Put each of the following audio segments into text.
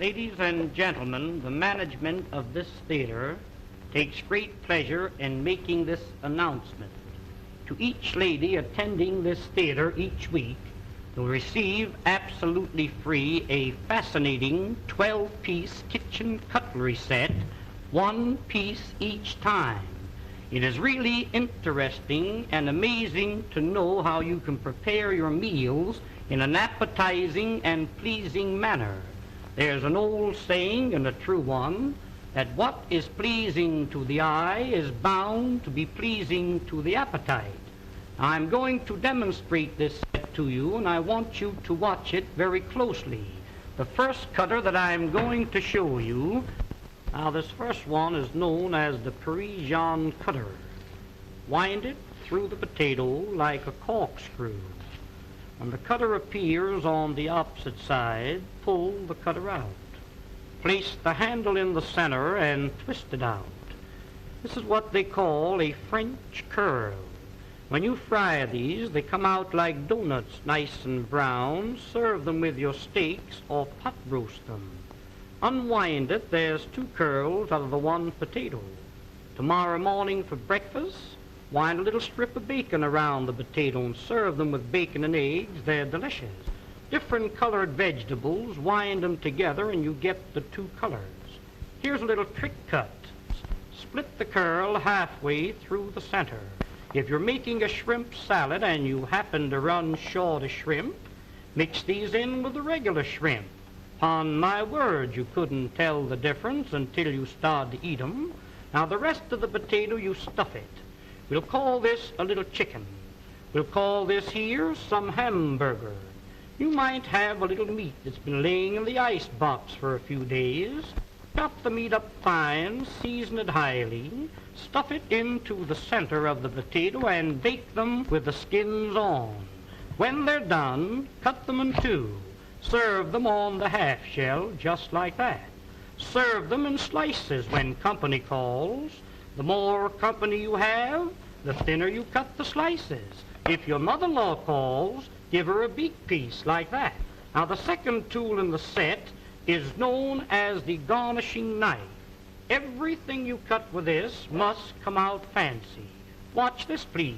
Ladies and gentlemen, the management of this theater takes great pleasure in making this announcement. To each lady attending this theater each week will receive absolutely free a fascinating 12-piece kitchen cutlery set, one piece each time. It is really interesting and amazing to know how you can prepare your meals in an appetizing and pleasing manner. There's an old saying, and a true one, that what is pleasing to the eye is bound to be pleasing to the appetite. I'm going to demonstrate this set to you, and I want you to watch it very closely. The first cutter that I'm going to show you, now this first one is known as the Parisian cutter. Wind it through the potato like a corkscrew. When the cutter appears on the opposite side, pull the cutter out. Place the handle in the center and twist it out. This is what they call a French curl. When you fry these, they come out like donuts, nice and brown. Serve them with your steaks or pot roast them. Unwind it, there's two curls out of the one potato. Tomorrow morning for breakfast, wind a little strip of bacon around the potato and serve them with bacon and eggs. They're delicious. Different colored vegetables, wind them together and you get the two colors. Here's a little trick cut. Split the curl halfway through the center. If you're making a shrimp salad and you happen to run short of shrimp, mix these in with the regular shrimp. Upon my word, you couldn't tell the difference until you start to eat them. Now the rest of the potato, you stuff it. We'll call this a little chicken. We'll call this here some hamburger. You might have a little meat that's been laying in the ice box for a few days. Chop the meat up fine, season it highly, stuff it into the center of the potato and bake them with the skins on. When they're done, cut them in two. Serve them on the half shell just like that. Serve them in slices when company calls. The more company you have, the thinner you cut the slices. If your mother-in-law calls, give her a beak piece like that. Now the second tool in the set is known as the garnishing knife. Everything you cut with this must come out fancy. Watch this, please.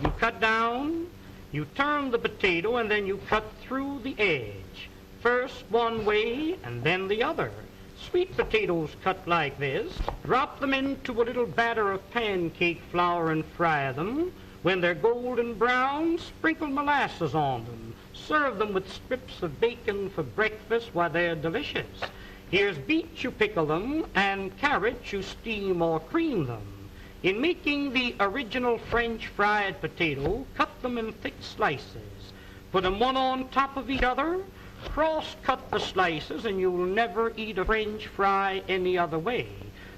You cut down, you turn the potato, and then you cut through the edge. First one way and then the other. Sweet potatoes cut like this, drop them into a little batter of pancake flour and fry them. When they're golden brown, sprinkle molasses on them. Serve them with strips of bacon for breakfast. Why, they're delicious. Here's beets, you pickle them, and carrots, you steam or cream them. In making the original French fried potato, cut them in thick slices. Put them one on top of each other. Cross-cut the slices and you'll never eat a French fry any other way.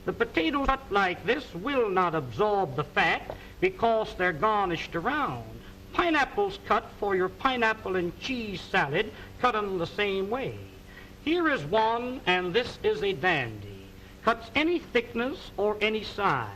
The potatoes cut like this will not absorb the fat because they're garnished around. Pineapples cut for your pineapple and cheese salad, cut them the same way. Here is one, and this is a dandy. Cuts any thickness or any size.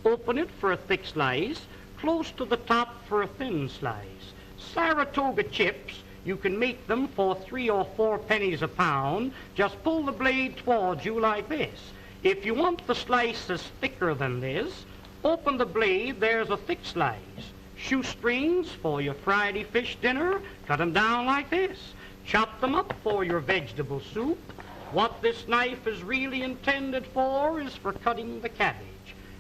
Open it for a thick slice, close to the top for a thin slice. Saratoga chips, you can make them for 3 or 4 pennies a pound. Just pull the blade towards you like this. If you want the slices thicker than this, open the blade, there's a thick slice. Shoestrings for your Friday fish dinner, cut them down like this. Chop them up for your vegetable soup. What this knife is really intended for is for cutting the cabbage.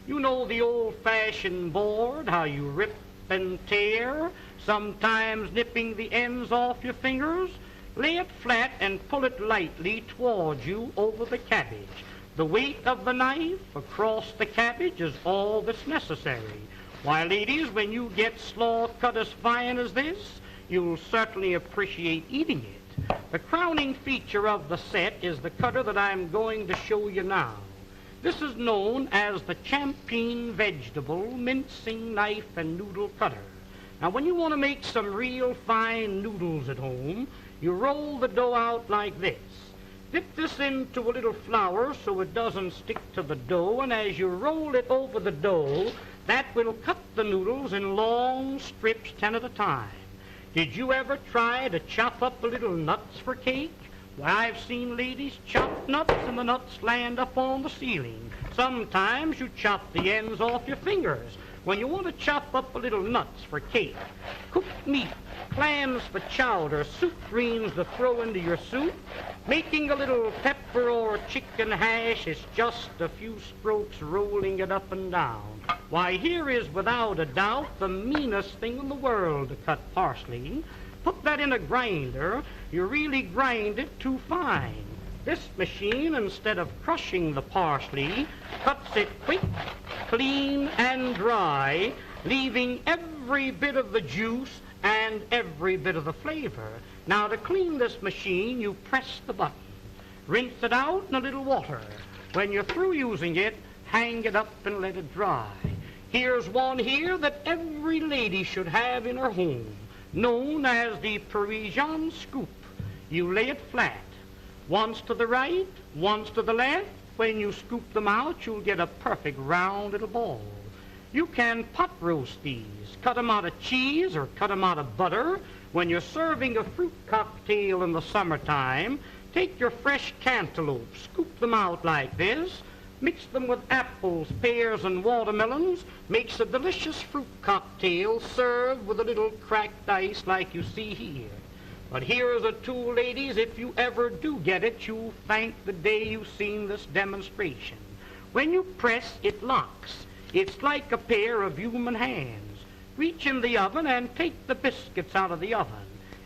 You know the old-fashioned board, how you rip and tear, sometimes nipping the ends off your fingers. Lay it flat and pull it lightly towards you over the cabbage. The weight of the knife across the cabbage is all that's necessary. Why, ladies, when you get slaw cut as fine as this, you'll certainly appreciate eating it. The crowning feature of the set is the cutter that I'm going to show you now. This is known as the champeen vegetable mincing knife and noodle cutter. Now, when you want to make some real fine noodles at home, you roll the dough out like this. Dip this into a little flour so it doesn't stick to the dough, and as you roll it over the dough, that will cut the noodles in long strips, 10 at a time. Did you ever try to chop up a little nuts for cake? Why, I've seen ladies chop nuts and the nuts land up on the ceiling. Sometimes you chop the ends off your fingers when you want to chop up a little nuts for cake, cooked meat, clams for chowder, soup greens to throw into your soup. Making a little pepper or chicken hash is just a few strokes rolling it up and down. Why, here is without a doubt the meanest thing in the world to cut parsley. Put that in a grinder, you really grind it too fine. This machine, instead of crushing the parsley, cuts it quick, clean, and dry, leaving every bit of the juice and every bit of the flavor. Now, to clean this machine, you press the button. Rinse it out in a little water. When you're through using it, hang it up and let it dry. Here's one here that every lady should have in her home, known as the Parisian scoop. You lay it flat, once to the right, once to the left. When you scoop them out, you'll get a perfect round little ball. You can pot roast these, cut them out of cheese or cut them out of butter. When you're serving a fruit cocktail in the summertime, take your fresh cantaloupe, scoop them out like this, mix them with apples, pears, and watermelons, makes a delicious fruit cocktail served with a little cracked ice like you see here. But here is a tool, ladies, if you ever do get it, you'll thank the day you've seen this demonstration. When you press, it locks. It's like a pair of human hands. Reach in the oven and take the biscuits out of the oven.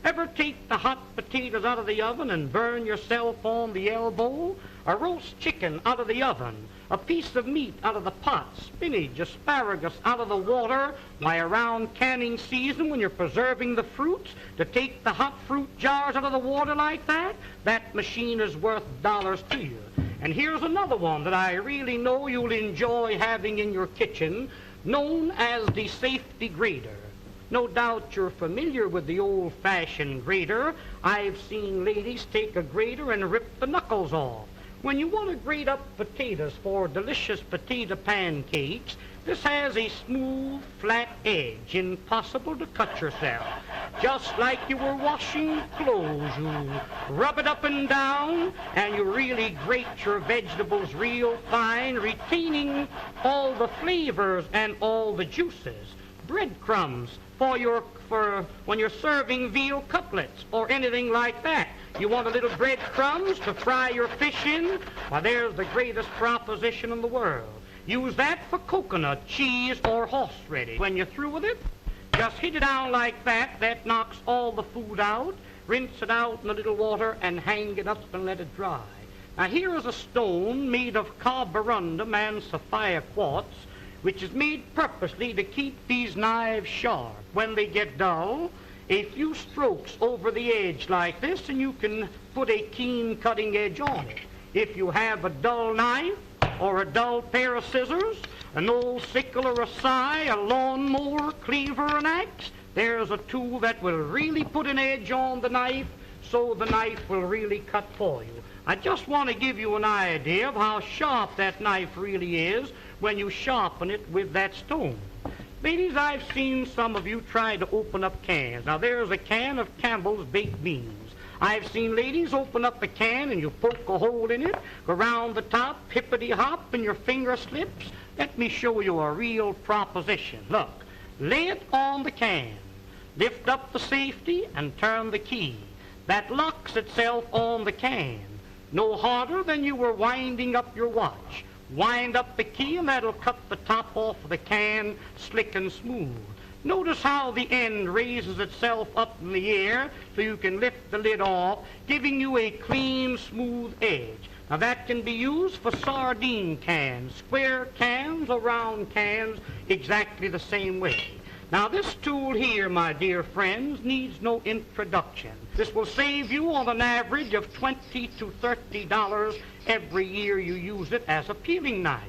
Ever take the hot potatoes out of the oven and burn yourself on the elbow? A roast chicken out of the oven, a piece of meat out of the pot, spinach, asparagus out of the water. Why, around canning season, when you're preserving the fruits, to take the hot fruit jars out of the water like that, that machine is worth dollars to you. And here's another one that I really know you'll enjoy having in your kitchen, known as the safety grater. No doubt you're familiar with the old-fashioned grater. I've seen ladies take a grater and rip the knuckles off. When you want to grate up potatoes for delicious potato pancakes, this has a smooth, flat edge, impossible to cut yourself. Just like you were washing clothes, you rub it up and down, and you really grate your vegetables real fine, retaining all the flavors and all the juices. Breadcrumbs for when you're serving veal cutlets or anything like that. You want a little breadcrumbs to fry your fish in? Why, there's the greatest proposition in the world. Use that for coconut, cheese, or horseradish. When you're through with it, just hit it down like that. That knocks all the food out. Rinse it out in a little water and hang it up and let it dry. Now, here is a stone made of carborundum and sapphire quartz, which is made purposely to keep these knives sharp. When they get dull, a few strokes over the edge like this, and you can put a keen cutting edge on it. If you have a dull knife or a dull pair of scissors, an old sickle or a scythe, a lawnmower, cleaver, an axe, there's a tool that will really put an edge on the knife so the knife will really cut for you. I just want to give you an idea of how sharp that knife really is when you sharpen it with that stone. Ladies, I've seen some of you try to open up cans. Now, there's a can of Campbell's baked beans. I've seen ladies open up the can and you poke a hole in it, go around the top, hippity-hop, and your finger slips. Let me show you a real proposition. Look, lay it on the can, lift up the safety, and turn the key. That locks itself on the can. No harder than you were winding up your watch. Wind up the key and that'll cut the top off of the can slick and smooth. Notice how the end raises itself up in the air so you can lift the lid off, giving you a clean, smooth edge. Now that can be used for sardine cans, square cans, or round cans, exactly the same way. Now this tool here, my dear friends, needs no introduction. This will save you on an average of $20 to $30 every year you use it as a peeling knife.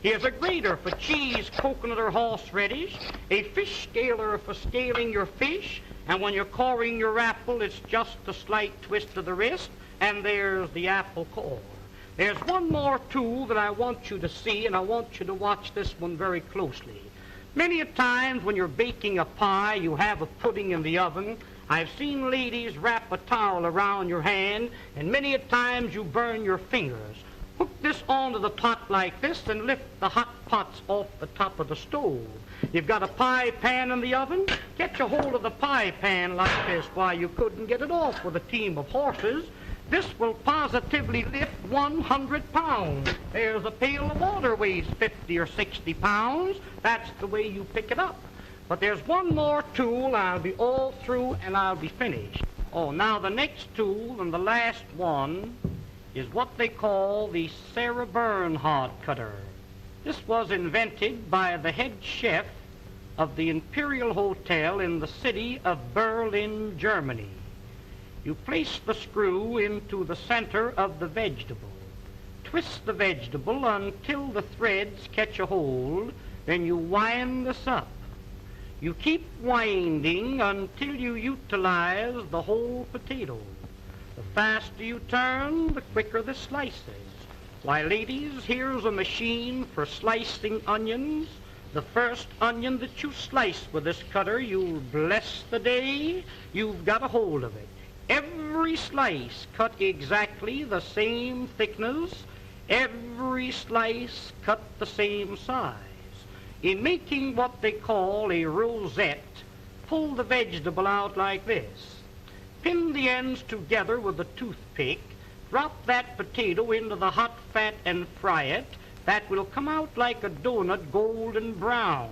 Here's a grater for cheese, coconut, or horseradish, a fish scaler for scaling your fish, and when you're coring your apple, it's just a slight twist of the wrist, and there's the apple core. There's one more tool that I want you to see, and I want you to watch this one very closely. Many a times when you're baking a pie, you have a pudding in the oven, I've seen ladies wrap a towel around your hand, and many a times you burn your fingers. Hook this onto the pot like this and lift the hot pots off the top of the stove. You've got a pie pan in the oven? Get your hold of the pie pan like this. Why, you couldn't get it off with a team of horses. This will positively lift 100 pounds. There's a pail of water weighs 50 or 60 pounds. That's the way you pick it up. But there's one more tool. I'll be all through and I'll be finished. Oh, now the next tool and the last one is what they call the Sarah Bernhardt cutter. This was invented by the head chef of the Imperial Hotel in the city of Berlin, Germany. You place the screw into the center of the vegetable. Twist the vegetable until the threads catch a hold, then you wind this up. You keep winding until you utilize the whole potato. The faster you turn, the quicker the slices. Why, ladies, here's a machine for slicing onions. The first onion that you slice with this cutter, you'll bless the day you've got a hold of it. Every slice cut exactly the same thickness. Every slice cut the same size. In making what they call a rosette, pull the vegetable out like this. Pin the ends together with a toothpick. Drop that potato into the hot fat and fry it. That will come out like a donut, golden brown.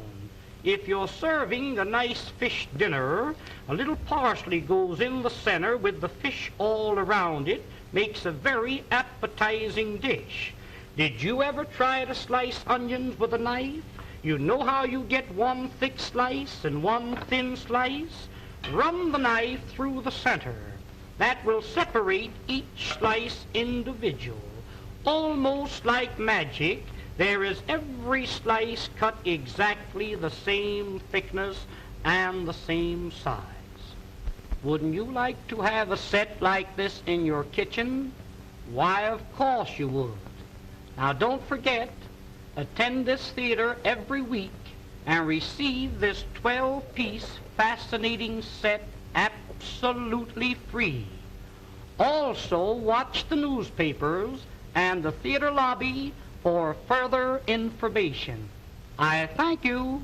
If you're serving a nice fish dinner, a little parsley goes in the center with the fish all around it. Makes a very appetizing dish. Did you ever try to slice onions with a knife? You know how you get one thick slice and one thin slice? Run the knife through the center. That will separate each slice individual. Almost like magic, there is every slice cut exactly the same thickness and the same size. Wouldn't you like to have a set like this in your kitchen? Why, of course you would. Now don't forget, attend this theater every week and receive this 12-piece fascinating set absolutely free. Also, watch the newspapers and the theater lobby for further information. I thank you.